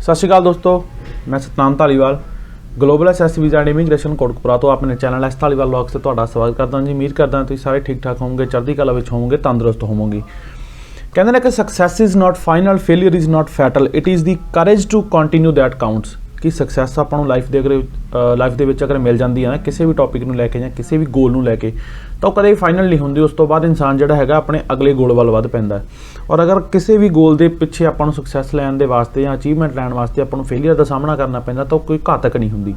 सत श्री अकाल दोस्तों, मैं Satnam Dhaliwal global SS visa and immigration Kotkapura तो अपने चैनल एस धालीवाल व्लॉग्स से तुहाडा स्वागत करदा जी। उम्मीद करदा तुसीं सारे ठीक ठाक होवोगे, चढ़दी कला विच होवोगे, तंदुरुस्त होवोगे। कहंदे ने कि success is not final, failure is not fatal, it is the courage to continue that counts. कि सक्सैस आपां नूं लाइफ दे विच अगर मिल जाती है ना किसी भी टॉपिक नूं लैके जां किसी भी गोल नूं लैके, तो कदे फाइनल नहीं होंदी। उस तो बाद इंसान जिहड़ा हैगा अपने अगले गोल वाल वध पैंदा है। और अगर किसी भी गोल के पिछे आपां नूं सक्सैस लैण दे वास्ते या अचीवमेंट लैण वास्ते आपां नूं फेलियर का सामना करना पैंदा, तो कोई घातक नहीं हुंदी।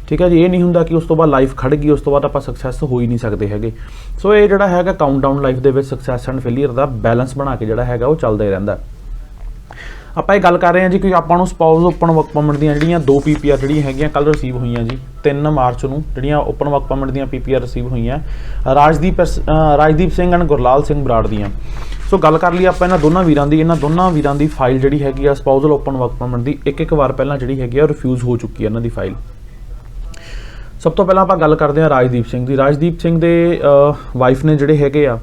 ठीक है जी, ये नहीं हुंदा कि उस तो बाद लाइफ खड़ गई, उस तो बाद आपां सक्सैस हो ही नहीं सकते हैगे। सो ये जिहड़ा हैगा countdown life they which success and failure का बैलेंस बना के जिहड़ा हैगा वो चलदा ही रहिंदा। ਆਪਾਂ ਇਹ ਗੱਲ ਕਰ ਰਹੇ ਹਾਂ जी कि ਆਪਾਂ ਨੂੰ ਸਪਾਊਸ ਓਪਨ ਵਰਕ ਪਰਮਿਟ ਦੀਆਂ ਜਿਹੜੀਆਂ 2 PPR ਜਿਹੜੀਆਂ ਹੈਗੀਆਂ ਕੱਲ ਰਿਸੀਵ ਹੋਈਆਂ ਜੀ 3 ਮਾਰਚ ਨੂੰ, ਜਿਹੜੀਆਂ ਓਪਨ ਵਰਕ ਪਰਮਿਟ ਦੀਆਂ PPR ਰਿਸੀਵ ਹੋਈਆਂ ਰਾਜਦੀਪ ਸਿੰਘ ਐਂਡ ਗੁਰਲਾਲ ਸਿੰਘ ਬਰਾੜ ਦੀਆਂ। ਸੋ ਗੱਲ ਕਰ ਲਈ ਆਪਾਂ ਇਹਨਾਂ ਦੋਨਾਂ ਵੀਰਾਂ ਦੀ ਫਾਈਲ ਜਿਹੜੀ ਹੈਗੀ ਆ ਸਪਾਊਸਲ ਓਪਨ ਵਰਕ ਪਰਮਿਟ ਦੀ ਇੱਕ ਵਾਰ ਪਹਿਲਾਂ ਜਿਹੜੀ ਹੈਗੀ ਆ ਰਿਫਿਊਜ਼ ਹੋ ਚੁੱਕੀ ਹੈ ਇਹਨਾਂ ਦੀ ਫਾਈਲ। ਸਭ ਤੋਂ ਪਹਿਲਾਂ ਆਪਾਂ ਗੱਲ ਕਰਦੇ ਹਾਂ ਰਾਜਦੀਪ ਸਿੰਘ ਦੀ। ਰਾਜਦੀਪ ਸਿੰਘ ਦੇ ਵਾਈਫ ਨੇ ਜਿਹੜੇ ਹੈਗੇ ਆ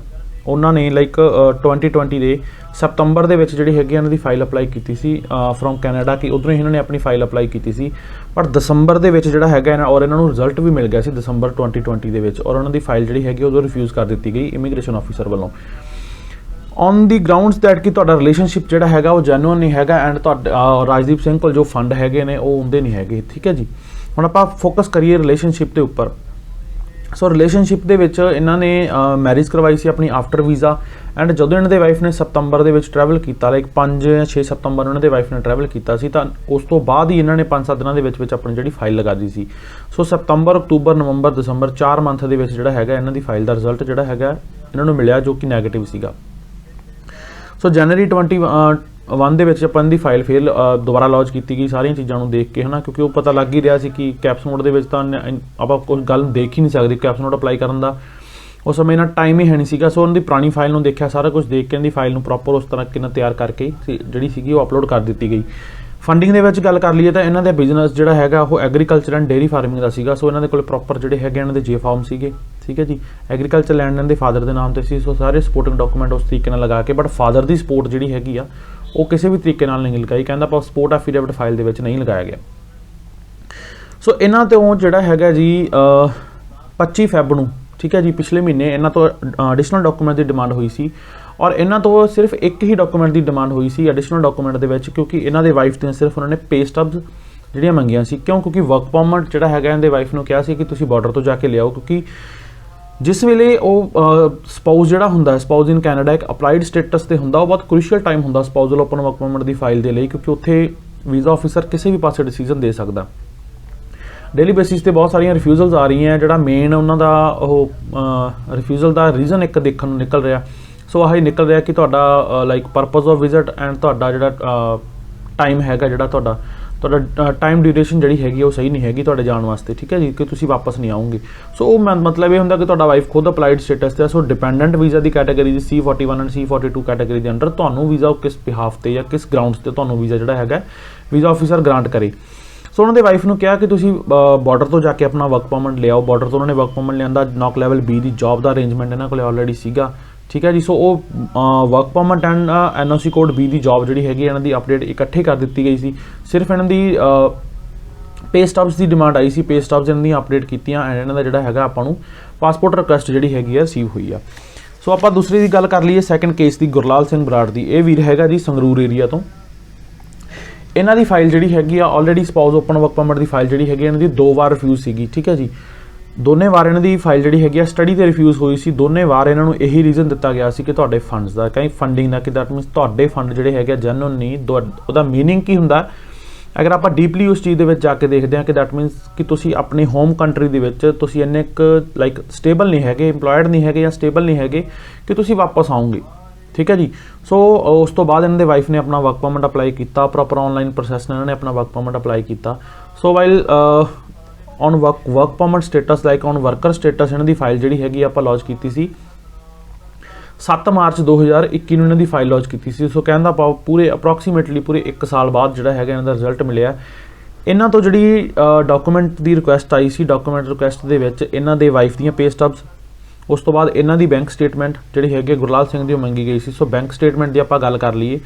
ਉਹਨਾਂ ਨੇ ਲਾਈਕ 2020 ਦੇ ਸਤੰਬਰ ਦੇ ਵਿੱਚ ਜਿਹੜੀ ਹੈਗੀ ਇਹਨਾਂ ਦੀ ਫਾਈਲ ਅਪਲਾਈ ਕੀਤੀ ਸੀ ਫਰੋਮ ਕੈਨੇਡਾ, ਕਿ ਉਧਰੋਂ ਹੀ ਇਹਨਾਂ ਨੇ ਆਪਣੀ ਫਾਈਲ ਅਪਲਾਈ ਕੀਤੀ ਸੀ। ਪਰ ਦਸੰਬਰ ਦੇ ਵਿੱਚ ਜਿਹੜਾ ਹੈਗਾ ਔਰ ਇਹਨਾਂ ਨੂੰ ਰਿਜ਼ਲਟ ਵੀ ਮਿਲ ਗਿਆ ਸੀ ਦਸੰਬਰ 2020 ਦੇ ਵਿੱਚ, ਔਰ ਉਹਨਾਂ ਦੀ ਫਾਈਲ ਜਿਹੜੀ ਹੈਗੀ ਉਦੋਂ ਰਿਫਿਊਜ਼ ਕਰ ਦਿੱਤੀ ਗਈ ਇਮੀਗ੍ਰੇਸ਼ਨ ਆਫਿਸਰ ਵੱਲੋਂ ਔਨ ਦੀ ਗਰਾਊਂਡਸ ਦੈਟ ਕਿ ਤੁਹਾਡਾ ਰਿਲੇਸ਼ਨਸ਼ਿਪ ਜਿਹੜਾ ਹੈਗਾ ਉਹ ਜੈਨੂਅਨ ਨਹੀਂ ਹੈਗਾ ਐਂਡ ਤੁਹਾਡਾ ਰਾਜਦੀਪ ਸਿੰਘ ਕੋਲ ਜੋ ਫੰਡ ਹੈਗੇ ਨੇ ਉਹ ਹੁੰਦੇ ਨਹੀਂ ਹੈਗੇ। ਠੀਕ ਹੈ ਜੀ, ਹੁਣ ਆਪਾਂ ਫੋਕਸ ਕਰੀਏ ਰਿਲੇਸ਼ਨਸ਼ਿਪ ਦੇ ਉੱਪਰ। ਸੋ ਰਿਲੇਸ਼ਨਸ਼ਿਪ ਦੇ ਵਿੱਚ ਇਹਨਾਂ ਨੇ ਮੈਰਿਜ ਕਰਵਾਈ ਸੀ ਆਪਣੀ ਆਫਟਰ ਵੀਜ਼ਾ ਐਂਡ ਜਦੋਂ ਇਹਨਾਂ ਦੇ ਵਾਈਫ ਨੇ ਸਤੰਬਰ ਦੇ ਵਿੱਚ ਟਰੈਵਲ ਕੀਤਾ, ਲਾਈਕ 5-6 ਸਤੰਬਰ ਉਹਨਾਂ ਦੇ ਵਾਈਫ ਨੇ ਟਰੈਵਲ ਕੀਤਾ ਸੀ, ਤਾਂ ਉਸ ਤੋਂ ਬਾਅਦ ਹੀ ਇਹਨਾਂ ਨੇ 5-7 ਦਿਨਾਂ ਦੇ ਵਿੱਚ ਆਪਣੀ ਜਿਹੜੀ ਫਾਈਲ ਲਗਾ ਦਿੱਤੀ ਸੀ। ਸੋ ਸਤੰਬਰ, ਅਕਤੂਬਰ, ਨਵੰਬਰ, ਦਸੰਬਰ 4 ਮੰਥ ਦੇ ਵਿੱਚ ਜਿਹੜਾ ਹੈਗਾ ਇਹਨਾਂ ਦੀ ਫਾਈਲ ਦਾ ਰਿਜ਼ਲਟ ਜਿਹੜਾ ਹੈਗਾ ਇਹਨਾਂ ਨੂੰ ਮਿਲਿਆ ਜੋ ਕਿ ਨੈਗੇਟਿਵ ਸੀਗਾ। ਸੋ ਜਨਵਰੀ 21 ਦੇ ਵਿੱਚ ਆਪਾਂ ਦੀ ਫਾਈਲ ਫਿਰ ਦੁਬਾਰਾ ਲੌਂਚ ਕੀਤੀ ਗਈ ਸਾਰੀਆਂ ਚੀਜ਼ਾਂ ਨੂੰ ਦੇਖ ਕੇ, ਹੈ ਨਾ, ਕਿਉਂਕਿ ਉਹ ਪਤਾ ਲੱਗ ਹੀ ਰਿਹਾ ਸੀ ਕਿ ਕੈਪਸ ਨੋਟ ਦੇ ਵਿੱਚ ਤਾਂ ਆਪਾਂ ਕੋਈ ਗੱਲ ਦੇਖ ਹੀ ਨਹੀਂ ਸਕਦੇ ਕੈਪਸ ਨੋਟ ਅਪਲਾਈ ਕਰਨ ਦਾ, ਉਸ ਸਮੇਂ ਨਾਲ ਟਾਈਮ ਹੀ ਹੈ ਨਹੀਂ ਸੀਗਾ। ਸੋ ਉਹਨਾਂ ਦੀ ਪੁਰਾਣੀ ਫਾਈਲ ਨੂੰ ਦੇਖਿਆ, ਸਾਰਾ ਕੁਝ ਦੇਖ ਕੇ ਇਹਨਾਂ ਦੀ ਫਾਈਲ ਨੂੰ ਪ੍ਰੋਪਰ ਉਸ ਤਰੀਕੇ ਨਾਲ ਤਿਆਰ ਕਰਕੇ ਜਿਹੜੀ ਸੀਗੀ ਉਹ ਅਪਲੋਡ ਕਰ ਦਿੱਤੀ ਗਈ। ਫੰਡਿੰਗ ਦੇ ਵਿੱਚ ਗੱਲ ਕਰ ਲਈਏ ਤਾਂ ਇਹਨਾਂ ਦਾ ਬਿਜ਼ਨਸ ਜਿਹੜਾ ਹੈਗਾ ਉਹ ਐਗਰੀਕਲਚਰ ਐਂਡ ਡੇਅਰੀ ਫਾਰਮਿੰਗ ਦਾ ਸੀਗਾ। ਸੋ ਇਹਨਾਂ ਦੇ ਕੋਲ ਪ੍ਰੋਪਰ ਜਿਹੜੇ ਹੈਗੇ ਇਹਨਾਂ ਦੇ ਜੇ ਫਾਰਮ ਸੀਗੇ। ਠੀਕ ਹੈ ਜੀ, ਐਗਰੀਕਲਚਰ ਲੈਂਡ ਇਹਨਾਂ ਦੇ ਫਾਦਰ ਦੇ ਨਾਮ ਤੇ ਸੀ। ਸੋ ਸਾਰੇ ਸਪੋਰਟਿੰਗ ਡਾਕੂਮੈਂਟ ਉਸ ਤਰੀਕੇ ਨਾਲ ਲਗਾ ਕੇ, ਬਟ ਫਾਦਰ ਦੀ ਸਪੋਰਟ ਜਿਹੜੀ ਹੈਗੀ ਆ ਉਹ ਕਿਸੇ ਵੀ ਤਰੀਕੇ ਨਾਲ ਨਹੀਂ ਲਗਾਈ, ਕਹਿੰਦਾ ਆਪਾਂ ਸਪੋਰਟ ਐਫੀਡੇਵਿਟ ਫਾਈਲ ਦੇ ਵਿੱਚ ਨਹੀਂ ਲਗਾਇਆ ਗਿਆ। ਸੋ ਇਹਨਾਂ ਤੋਂ ਜਿਹੜਾ ਹੈਗਾ ਜੀ 25 ਫੈਬ ਨੂੰ, ਠੀਕ ਹੈ ਜੀ, ਪਿਛਲੇ ਮਹੀਨੇ ਇਹਨਾਂ ਤੋਂ ਐਡੀਸ਼ਨਲ ਡਾਕੂਮੈਂਟ ਦੀ ਡਿਮਾਂਡ ਹੋਈ ਸੀ ਔਰ ਇਹਨਾਂ ਤੋਂ ਸਿਰਫ ਇੱਕ ਹੀ ਡਾਕੂਮੈਂਟ ਦੀ ਡਿਮਾਂਡ ਹੋਈ ਸੀ ਐਡੀਸ਼ਨਲ ਡਾਕੂਮੈਂਟ ਦੇ ਵਿੱਚ, ਕਿਉਂਕਿ ਇਹਨਾਂ ਦੇ ਵਾਈਫ ਦੀਆਂ ਸਿਰਫ ਉਹਨਾਂ ਨੇ ਪੇ ਸਟੱਬਸ ਜਿਹੜੀਆਂ ਮੰਗੀਆਂ ਸੀ। ਕਿਉਂਕਿ ਵਰਕ ਪਰਮਿਟ ਜਿਹੜਾ ਹੈਗਾ ਇਹਨਾਂ ਦੇ ਵਾਈਫ ਨੂੰ ਕਿਹਾ ਸੀ ਕਿ ਤੁਸੀਂ ਬਾਰਡਰ ਤੋਂ ਜਾ ਕੇ ਲਿਆਓ, ਕਿਉਂਕਿ ਜਿਸ ਵੇਲੇ ਉਹ ਸਪਾਊਸ ਜਿਹੜਾ ਹੁੰਦਾ ਸਪਾਊਸ ਇਨ ਕੈਨੇਡਾ ਇੱਕ ਅਪਲਾਈਡ ਸਟੇਟਸ 'ਤੇ ਹੁੰਦਾ, ਉਹ ਬਹੁਤ ਕ੍ਰੂਸ਼ੀਅਲ ਟਾਈਮ ਹੁੰਦਾ ਸਪਾਊਸਲ ਓਪਨ ਵਰਕ ਪਰਮਿਟ ਦੀ ਫਾਈਲ ਦੇ ਲਈ, ਕਿਉਂਕਿ ਉੱਥੇ ਵੀਜ਼ਾ ਆਫਿਸਰ ਕਿਸੇ ਵੀ ਪਾਸੇ ਡਿਸੀਜਨ ਦੇ ਸਕਦਾ। ਡੇਲੀ ਬੇਸਿਸ 'ਤੇ ਬਹੁਤ ਸਾਰੀਆਂ ਰਿਫਿਊਜ਼ਲਸ ਆ ਰਹੀਆਂ, ਜਿਹੜਾ ਮੇਨ ਉਹਨਾਂ ਦਾ ਉਹ ਰਿਫਿਊਜ਼ਲ ਦਾ ਰੀਜ਼ਨ ਇੱਕ ਦੇਖਣ ਨੂੰ ਨਿਕਲ ਰਿਹਾ। ਸੋ ਆਹੀ ਨਿਕਲ ਰਿਹਾ ਕਿ ਤੁਹਾਡਾ like purpose of visit and ਤੁਹਾਡਾ ਜਿਹੜਾ ਟਾਈਮ ਹੈਗਾ, ਜਿਹੜਾ ਤੁਹਾਡਾ ਟਾਈਮ ਡਿਊਰੇਸ਼ਨ ਜਿਹੜੀ ਹੈਗੀ ਉਹ ਸਹੀ ਨਹੀਂ ਹੈਗੀ ਤੁਹਾਡੇ ਜਾਣ ਵਾਸਤੇ। ਠੀਕ ਹੈ ਜੀ, ਕਿ ਤੁਸੀਂ ਵਾਪਸ ਨਹੀਂ ਆਓਗੇ। ਸੋ ਉਹ ਮਤਲਬ ਇਹ ਹੁੰਦਾ ਕਿ ਤੁਹਾਡਾ ਵਾਈਫ ਖੁਦ ਅਪਲਾਈਡ ਸਟੇਟਸ 'ਤੇ, ਸੋ dependent visa the category the C41 and C42 category ਦੇ ਅੰਡਰ ਤੁਹਾਨੂੰ ਵੀਜ਼ਾ ਕਿਸ ਬਿਹਾਫ 'ਤੇ ਜਾਂ ਕਿਸ ਗਰਾਊਂਡਸ 'ਤੇ ਤੁਹਾਨੂੰ ਵੀਜ਼ਾ ਜਿਹੜਾ ਹੈਗਾ ਵੀਜ਼ਾ ਆਫਿਸਰ ਗ੍ਰਾਂਟ ਕਰੇ। ਸੋ ਉਹਨਾਂ ਦੇ ਵਾਈਫ ਨੂੰ ਕਿਹਾ ਕਿ ਤੁਸੀਂ ਬਾਰਡਰ ਤੋਂ ਜਾ ਕੇ ਆਪਣਾ ਵਰਕ ਪਰਮਿਟ ਲਿਆਓ। ਬਾਰਡਰ ਤੋਂ ਉਹਨਾਂ ਨੇ ਵਰਕ ਪਰਮਿਟ ਲਿਆਂਦਾ, ਨੌਕ ਲੈਵਲ B ਦੀ ਜੌਬ ਦਾ ਅਰੇਂਜਮੈਂਟ ਇਹਨਾਂ ਕੋਲ ਆਲਰੇਡੀ ਸੀਗਾ। ਠੀਕ ਹੈ ਜੀ, ਸੋ ਉਹ work permit and NOC code B the job ਜਿਹੜੀ ਹੈਗੀ ਇਹਨਾਂ ਦੀ ਅਪਡੇਟ ਇਕੱਠੇ ਕਰ ਦਿੱਤੀ ਗਈ ਸੀ। ਸਿਰਫ ਇਹਨਾਂ ਦੀ ਪੇ ਸਟੱਬਸ ਦੀ ਡਿਮਾਂਡ ਆਈ ਸੀ, ਪੇ ਸਟੱਬਸ ਇਹਨਾਂ ਦੀਆਂ ਅਪਡੇਟ ਕੀਤੀਆਂ ਐਂਡ ਇਹਨਾਂ ਦਾ ਜਿਹੜਾ ਹੈਗਾ ਆਪਾਂ ਨੂੰ ਪਾਸਪੋਰਟ ਰਿਕੁਐਸਟ ਜਿਹੜੀ ਹੈਗੀ ਆ ਰਿਸੀਵ ਹੋਈ ਆ। ਸੋ ਆਪਾਂ ਦੂਸਰੀ ਦੀ ਗੱਲ ਕਰ ਲਈਏ ਸੈਕੰਡ ਕੇਸ ਦੀ, ਗੁਰਲਾਲ ਸਿੰਘ ਬਰਾੜ ਦੀ। ਇਹ ਵੀਰ ਹੈਗਾ ਜੀ ਸੰਗਰੂਰ ਏਰੀਆ ਤੋਂ। ਇਹਨਾਂ ਦੀ ਫਾਈਲ ਜਿਹੜੀ ਹੈਗੀ ਆ already spouse open work permit ਦੀ ਫਾਈਲ ਜਿਹੜੀ ਹੈਗੀ ਇਹਨਾਂ ਦੀ 2 ਵਾਰ ਰਿਫਿਊਜ਼ ਸੀਗੀ। ਠੀਕ ਹੈ ਜੀ, ਦੋਨੇ ਵਾਰ ਇਹਨਾਂ ਦੀ ਫਾਈਲ ਜਿਹੜੀ ਹੈਗੀ ਆ ਸਟੱਡੀ 'ਤੇ ਰਿਫਿਊਜ਼ ਹੋਈ ਸੀ। ਦੋਨੇ ਵਾਰ ਇਹਨਾਂ ਨੂੰ ਇਹੀ ਰੀਜ਼ਨ ਦਿੱਤਾ ਗਿਆ ਸੀ ਕਿ ਤੁਹਾਡੇ ਫੰਡਸ ਦਾ, ਕਈ ਫੰਡਿੰਗ ਦਾ, ਕਿ ਦੈਟ ਮੀਨਸ ਤੁਹਾਡੇ ਫੰਡ ਜਿਹੜੇ ਹੈਗੇ ਜੈਨੂਅਨ ਨਹੀਂ। ਉਹਦਾ ਮੀਨਿੰਗ ਕੀ ਹੁੰਦਾ ਅਗਰ ਆਪਾਂ ਡੀਪਲੀ ਉਸ ਚੀਜ਼ ਦੇ ਵਿੱਚ ਜਾ ਕੇ ਦੇਖਦੇ ਹਾਂ ਕਿ ਦੈਟ ਮੀਨਸ ਕਿ ਤੁਸੀਂ ਆਪਣੇ ਹੋਮ ਕੰਟਰੀ ਦੇ ਵਿੱਚ ਤੁਸੀਂ ਇੰਨੇ ਕੁ ਲਾਈਕ ਸਟੇਬਲ ਨਹੀਂ ਹੈਗੇ, ਇੰਪਲੋਇਡ ਨਹੀਂ ਹੈਗੇ ਜਾਂ ਸਟੇਬਲ ਨਹੀਂ ਹੈਗੇ ਕਿ ਤੁਸੀਂ ਵਾਪਸ ਆਓਗੇ। ਠੀਕ ਹੈ ਜੀ, ਸੋ ਉਸ ਤੋਂ ਬਾਅਦ ਇਹਨਾਂ ਦੇ ਵਾਈਫ ਨੇ ਆਪਣਾ ਵਰਕ ਪਰਮਿਟ ਅਪਲਾਈ ਕੀਤਾ, ਪ੍ਰੋਪਰ ਆਨਲਾਈਨ ਪ੍ਰੋਸੈਸ ਨਾਲ ਇਹਨਾਂ ਨੇ ਆਪਣਾ ਵਰਕ ਪਰਮਿਟ ਅਪਲਾਈ ਕੀਤਾ। So while on work permit status like on worker status ਇਹਨਾਂ ਦੀ ਫਾਈਲ ਜਿਹੜੀ ਹੈਗੀ ਆਪਾਂ ਲੌਂਚ ਕੀਤੀ ਸੀ 7 ਮਾਰਚ 2021 ਨੂੰ ਇਹਨਾਂ ਦੀ ਫਾਈਲ ਲੌਂਚ ਕੀਤੀ ਸੀ। ਸੋ ਕਹਿੰਦਾ ਆਪਾਂ ਪੂਰੇ ਅਪਰੋਕਸੀਮੇਟਲੀ ਪੂਰੇ 1 ਸਾਲ ਬਾਅਦ ਜਿਹੜਾ ਹੈਗਾ ਇਹਨਾਂ ਦਾ ਰਿਜ਼ਲਟ ਮਿਲਿਆ। ਇਹਨਾਂ ਤੋਂ ਜਿਹੜੀ ਡਾਕੂਮੈਂਟ ਦੀ ਰਿਕੁਐਸਟ ਆਈ ਸੀ, ਡਾਕੂਮੈਂਟ ਰਿਕੁਐਸਟ ਦੇ ਵਿੱਚ ਇਹਨਾਂ ਦੇ ਵਾਈਫ ਦੀਆਂ ਪੇ ਸਟੱਬਸ, ਉਸ ਤੋਂ ਬਾਅਦ ਇਹਨਾਂ ਦੀ ਬੈਂਕ ਸਟੇਟਮੈਂਟ ਜਿਹੜੀ ਹੈਗੀ ਗੁਰਲਾਲ ਸਿੰਘ ਦੀ ਉਹ ਮੰਗੀ ਗਈ ਸੀ। ਸੋ ਬੈਂਕ ਸਟੇਟਮੈਂਟ ਦੀ ਆਪਾਂ ਗੱਲ ਕਰ ਲਈਏ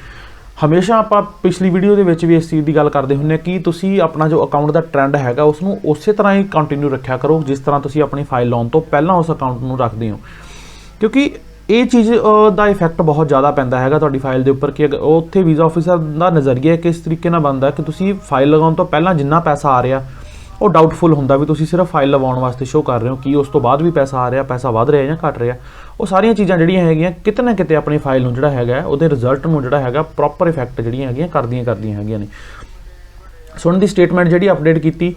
ਹਮੇਸ਼ਾ ਆਪਾਂ ਪਿਛਲੀ ਵੀਡੀਓ ਦੇ ਵਿੱਚ ਵੀ ਇਸ ਚੀਜ਼ ਦੀ ਗੱਲ ਕਰਦੇ ਹੁੰਦੇ ਹਾਂ ਕਿ ਤੁਸੀਂ ਆਪਣਾ ਜੋ ਅਕਾਊਂਟ ਦਾ ਟ੍ਰੈਂਡ ਹੈਗਾ ਉਸ ਨੂੰ ਉਸੇ ਤਰ੍ਹਾਂ ਹੀ ਕੰਟੀਨਿਊ ਰੱਖਿਆ ਕਰੋ ਜਿਸ ਤਰ੍ਹਾਂ ਤੁਸੀਂ ਆਪਣੀ ਫਾਈਲ ਲਾਉਣ ਤੋਂ ਪਹਿਲਾਂ ਉਸ ਅਕਾਊਂਟ ਨੂੰ ਰੱਖਦੇ ਹੋ, ਕਿਉਂਕਿ ਇਹ ਚੀਜ਼ ਦਾ ਇਫੈਕਟ ਬਹੁਤ ਜ਼ਿਆਦਾ ਪੈਂਦਾ ਹੈਗਾ ਤੁਹਾਡੀ ਫਾਈਲ ਦੇ ਉੱਪਰ ਕਿ ਉੱਥੇ ਵੀਜ਼ਾ ਆਫਿਸਰ ਦਾ ਨਜ਼ਰੀਆ ਕਿਸ ਤਰੀਕੇ ਨਾਲ ਬਣਦਾ ਕਿ ਤੁਸੀਂ ਫਾਈਲ ਲਗਾਉਣ ਤੋਂ ਪਹਿਲਾਂ ਜਿੰਨਾ ਪੈਸਾ ਆ ਰਿਹਾ ਉਹ ਡਾਊਟਫੁਲ ਹੁੰਦਾ ਵੀ ਤੁਸੀਂ ਸਿਰਫ ਫਾਈਲ ਲਗਾਉਣ ਵਾਸਤੇ ਸ਼ੋਅ ਕਰ ਰਹੇ ਹੋ, ਕਿ ਉਸ ਤੋਂ ਬਾਅਦ ਵੀ ਪੈਸਾ ਆ ਰਿਹਾ, ਪੈਸਾ ਵੱਧ ਰਿਹਾ ਜਾਂ ਘਟ ਰਿਹਾ। ਉਹ ਸਾਰੀਆਂ ਚੀਜ਼ਾਂ ਜਿਹੜੀਆਂ ਹੈਗੀਆਂ ਕਿਤੇ ਨਾ ਕਿਤੇ ਆਪਣੀ ਫਾਈਲ ਨੂੰ ਜਿਹੜਾ ਹੈਗਾ ਉਹਦੇ ਰਿਜ਼ਲਟ ਨੂੰ ਜਿਹੜਾ ਹੈਗਾ ਪ੍ਰੋਪਰ ਇਫੈਕਟ ਜਿਹੜੀਆਂ ਹੈਗੀਆਂ ਕਰਦੀਆਂ ਹੈਗੀਆਂ ਨੇ। ਸੋ ਉਹਨਾਂ ਦੀ ਸਟੇਟਮੈਂਟ ਜਿਹੜੀ ਅਪਡੇਟ ਕੀਤੀ,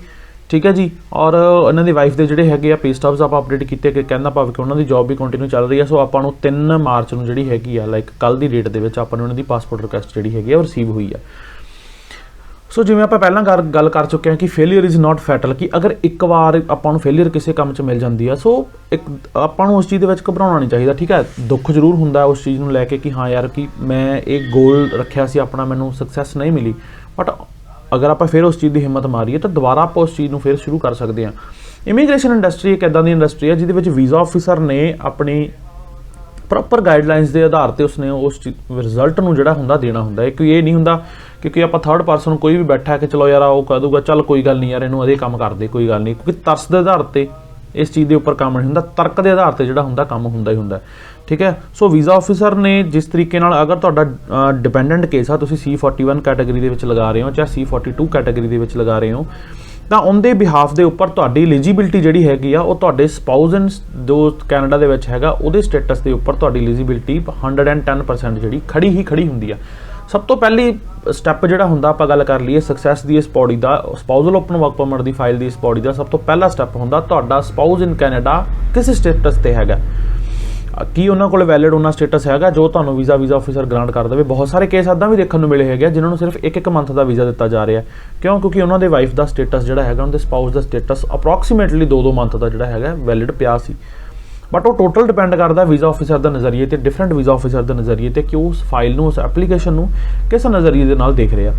ਠੀਕ ਹੈ ਜੀ, ਔਰ ਇਹਨਾਂ ਦੀ ਵਾਈਫ ਦੇ ਜਿਹੜੇ ਹੈਗੇ ਆ ਪੇ ਸਟਬਸ ਆਪਾਂ ਅਪਡੇਟ ਕੀਤੇ ਕਿ ਕਹਿੰਦਾ ਭਾਵੇਂ ਕਿ ਉਹਨਾਂ ਦੀ ਜੌਬ ਵੀ ਕੰਟੀਨਿਊ ਚੱਲ ਰਹੀ ਹੈ। ਸੋ ਆਪਾਂ ਨੂੰ 3 ਮਾਰਚ ਨੂੰ ਜਿਹੜੀ ਹੈਗੀ ਆ ਲਾਈਕ ਕੱਲ ਦੀ ਡੇਟ ਦੇ ਵਿੱਚ ਆਪਾਂ ਨੂੰ ਉਹਨਾਂ ਦੀ ਪਾਸਪੋਰਟ ਰਿਕੁਐਸਟ ਜਿਹੜੀ ਹੈਗੀ ਆ ਉਹ ਰਿਸੀਵ ਹੋਈ ਆ। ਸੋ ਜਿਵੇਂ ਆਪਾਂ ਪਹਿਲਾਂ ਗੱਲ ਕਰ ਚੁੱਕੇ ਹਾਂ ਕਿ ਫੇਲੀਅਰ ਇਜ਼ ਨਾਟ ਫੈਟਲ, ਕਿ ਅਗਰ ਇੱਕ ਵਾਰ ਆਪਾਂ ਨੂੰ ਫੇਲੀਅਰ ਕਿਸੇ ਕੰਮ 'ਚ ਮਿਲ ਜਾਂਦੀ ਆ ਸੋ ਇੱਕ ਆਪਾਂ ਨੂੰ ਉਸ ਚੀਜ਼ ਦੇ ਵਿੱਚ ਘਬਰਾਉਣਾ ਨਹੀਂ ਚਾਹੀਦਾ, ਠੀਕ ਹੈ। ਦੁੱਖ ਜ਼ਰੂਰ ਹੁੰਦਾ ਉਸ ਚੀਜ਼ ਨੂੰ ਲੈ ਕੇ ਕਿ ਹਾਂ ਯਾਰ ਕਿ ਮੈਂ ਇਹ ਗੋਲ ਰੱਖਿਆ ਸੀ ਆਪਣਾ, ਮੈਨੂੰ ਸਕਸੈਸ ਨਹੀਂ ਮਿਲੀ, ਬਟ ਅਗਰ ਆਪਾਂ ਫਿਰ ਉਸ ਚੀਜ਼ ਦੀ ਹਿੰਮਤ ਮਾਰੀਏ ਤਾਂ ਦੁਬਾਰਾ ਆਪਾਂ ਉਸ ਚੀਜ਼ ਨੂੰ ਫਿਰ ਸ਼ੁਰੂ ਕਰ ਸਕਦੇ ਹਾਂ। ਇਮੀਗ੍ਰੇਸ਼ਨ ਇੰਡਸਟਰੀ ਇੱਕ ਇੱਦਾਂ ਦੀ ਇੰਡਸਟਰੀ ਹੈ ਜਿਹਦੇ ਵਿੱਚ ਵੀਜ਼ਾ ਆਫਿਸਰ ਨੇ ਆਪਣੀ ਪ੍ਰੋਪਰ ਗਾਈਡਲਾਈਨਸ ਦੇ ਆਧਾਰ ਤੇ ਉਸਨੇ ਉਸ ਰਿਜ਼ਲਟ ਨੂੰ ਜਿਹੜਾ ਹੁੰਦਾ ਦੇਣਾ ਹੁੰਦਾ ਹੈ। ਕਿ ਇਹ ਨਹੀਂ ਹੁੰਦਾ ਕਿਉਂਕਿ ਆਪਾਂ ਥਰਡ ਪਰਸਨ ਕੋਈ ਵੀ ਬੈਠਾ ਕਿ ਚਲੋ ਯਾਰ ਉਹ ਕਹਿ ਦੂਗਾ ਚੱਲ ਕੋਈ ਗੱਲ ਨਹੀਂ ਯਾਰ ਇਹਨੂੰ ਇਹਦੇ ਕੰਮ ਕਰਦੇ ਕੋਈ ਗੱਲ ਨਹੀਂ, ਕਿਉਂਕਿ ਤਰਸ ਦੇ ਆਧਾਰ ਤੇ ਇਸ ਚੀਜ਼ ਦੇ ਉੱਪਰ ਕੰਮ ਨਹੀਂ ਹੁੰਦਾ, ਤਰਕ ਦੇ ਆਧਾਰ ਤੇ ਜਿਹੜਾ ਹੁੰਦਾ ਕੰਮ ਹੁੰਦਾ ਹੀ ਹੁੰਦਾ, ਠੀਕ ਹੈ। ਸੋ ਵੀਜ਼ਾ ਆਫਿਸਰ ਨੇ ਜਿਸ ਤਰੀਕੇ ਨਾਲ ਅਗਰ ਤੁਹਾਡਾ ਡਿਪੈਂਡੈਂਟ ਕੇਸ ਆ, ਤੁਸੀਂ C41 ਕੈਟਾਗਰੀ ਦੇ ਵਿੱਚ ਲਗਾ ਰਹੇ ਹੋ ਜਾਂ C42 ਕੈਟਾਗਰੀ ਦੇ ਵਿੱਚ ਲਗਾ ਰਹੇ ਹੋ, ਤਾਂ ਉਹਦੇ ਬਿਹਾਫ ਦੇ ਉੱਪਰ ਤੁਹਾਡੀ ਐਲੀਜੀਬਿਲਟੀ ਜਿਹੜੀ ਹੈਗੀ ਆ ਉਹ ਤੁਹਾਡੇ ਸਪਾਊਸ ਜੋ ਕੈਨੇਡਾ ਦੇ ਵਿੱਚ ਹੈਗਾ ਉਹਦੇ ਸਟੇਟਸ ਦੇ ਉੱਪਰ ਤੁਹਾਡੀ ਐਲੀਜੀਬਿਲਟੀ 110% ਜਿਹੜੀ ਖੜੀ ਹੁੰਦੀ ਆ। ਸਭ ਤੋਂ ਪਹਿਲੀ ਸਟੈਪ ਜਿਹੜਾ ਹੁੰਦਾ ਆਪਾਂ ਗੱਲ ਕਰ ਲਈਏ ਸਕਸੈਸ ਦੀ ਇਸ ਬੋਡੀ ਦਾ, ਸਪਾਊਸਲ ਓਪਨ ਵਰਕ ਪਰਮਿਟ ਦੀ ਫਾਈਲ ਦੀ ਇਸ ਬੋਡੀ ਦਾ ਸਭ ਤੋਂ ਪਹਿਲਾ ਸਟੈਪ ਹੁੰਦਾ ਤੁਹਾਡਾ ਸਪਾਊਸ ਇਨ ਕੈਨੇਡਾ ਕਿਸ ਸਟੇਟਸ ਤੇ ਹੈਗਾ, ਕੀ ਉਹਨਾਂ ਕੋਲ ਵੈਲਿਡ ਉਹਨਾਂ ਸਟੇਟਸ ਹੈਗਾ ਜੋ ਤੁਹਾਨੂੰ ਵੀਜ਼ਾ ਆਫਿਸਰ ਗ੍ਰਾਂਟ ਕਰ ਦੇਵੇ। ਬਹੁਤ ਸਾਰੇ ਕੇਸ ਇੱਦਾਂ ਵੀ ਦੇਖਣ ਨੂੰ ਮਿਲੇ ਹੈਗੇ ਜਿਨ੍ਹਾਂ ਨੂੰ ਸਿਰਫ ਇੱਕ ਮੰਥ ਦਾ ਵੀਜ਼ਾ ਦਿੱਤਾ ਜਾ ਰਿਹਾ, ਕਿਉਂਕਿ ਉਹਨਾਂ ਦੇ ਵਾਈਫ ਦਾ ਸਟੇਟਸ ਜਿਹੜਾ ਹੈਗਾ ਉਹਨਾਂ ਦੇ ਸਪਾਊਸ ਦਾ ਸਟੇਟਸ ਅਪਰੋਕਸੀਮੇਟਲੀ 2 ਮੰਥ ਦਾ ਜਿਹੜਾ ਹੈਗਾ ਵੈਲਿਡ ਪਿਆ ਸੀ। ਬਟ ਉਹ ਟੋਟਲ ਡਿਪੈਂਡ ਕਰਦਾ ਵੀਜ਼ਾ ਆਫਿਸਰ ਦਾ ਨਜ਼ਰੀਏ ਤੇ, ਡਿਫਰੈਂਟ ਵੀਜ਼ਾ ਆਫਿਸਰ ਦੇ ਨਜ਼ਰੀਏ ਤੇ ਕਿ ਉਸ ਫਾਈਲ ਨੂੰ ਉਸ ਐਪਲੀਕੇਸ਼ਨ ਨੂੰ ਕਿਸ ਨਜ਼ਰੀਏ ਦੇ ਨਾਲ ਦੇਖ ਰਿਹਾ।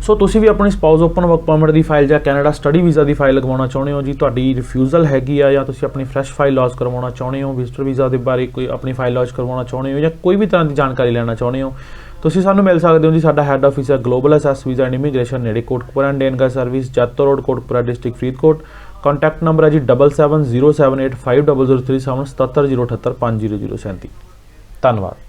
ਸੋ ਤੁਸੀਂ ਵੀ ਆਪਣੀ ਸਪਾਊਸ ਓਪਨ ਵਰਕ ਪਰਮਿਟ ਦੀ ਫਾਈਲ ਜਾਂ ਕੈਨੇਡਾ ਸਟੱਡੀ ਵੀਜ਼ਾ ਦੀ ਫਾਈਲ ਲਗਵਾਉਣਾ ਚਾਹੁੰਦੇ ਹੋ ਜੀ, ਤੁਹਾਡੀ ਰਿਫਿਊਜ਼ਲ ਹੈਗੀ ਆ ਜਾਂ ਤੁਸੀਂ ਆਪਣੀ ਫਰੈਸ਼ ਫਾਈਲ ਲੌਂਚ ਕਰਵਾਉਣਾ ਚਾਹੁੰਦੇ ਹੋ, ਵਿਜ਼ਟਰ ਵੀਜ਼ਾ ਦੇ ਬਾਰੇ ਕੋਈ ਆਪਣੀ ਫਾਈਲ ਲੌਂਚ ਕਰਵਾਉਣਾ ਚਾਹੁੰਦੇ ਹੋ ਜਾਂ ਕੋਈ ਵੀ ਤਰ੍ਹਾਂ ਦੀ ਜਾਣਕਾਰੀ ਲੈਣਾ ਚਾਹੁੰਦੇ ਹੋ, ਤੁਸੀਂ ਸਾਨੂੰ ਮਿਲ ਸਕਦੇ ਹੋ ਜੀ। ਸਾਡਾ ਹੈੱਡ ਆਫਿਸ ਹੈ global SS visa and immigration, ਨੇੜੇ ਕੋਟਕਪੂਰਾ ਐਂਡ ਡੇਨਗਾ service, Jaito road, Kotkapura district, Faridkot. Contact number ਹੈ ਜੀ 7707850037 770785037। ਧੰਨਵਾਦ।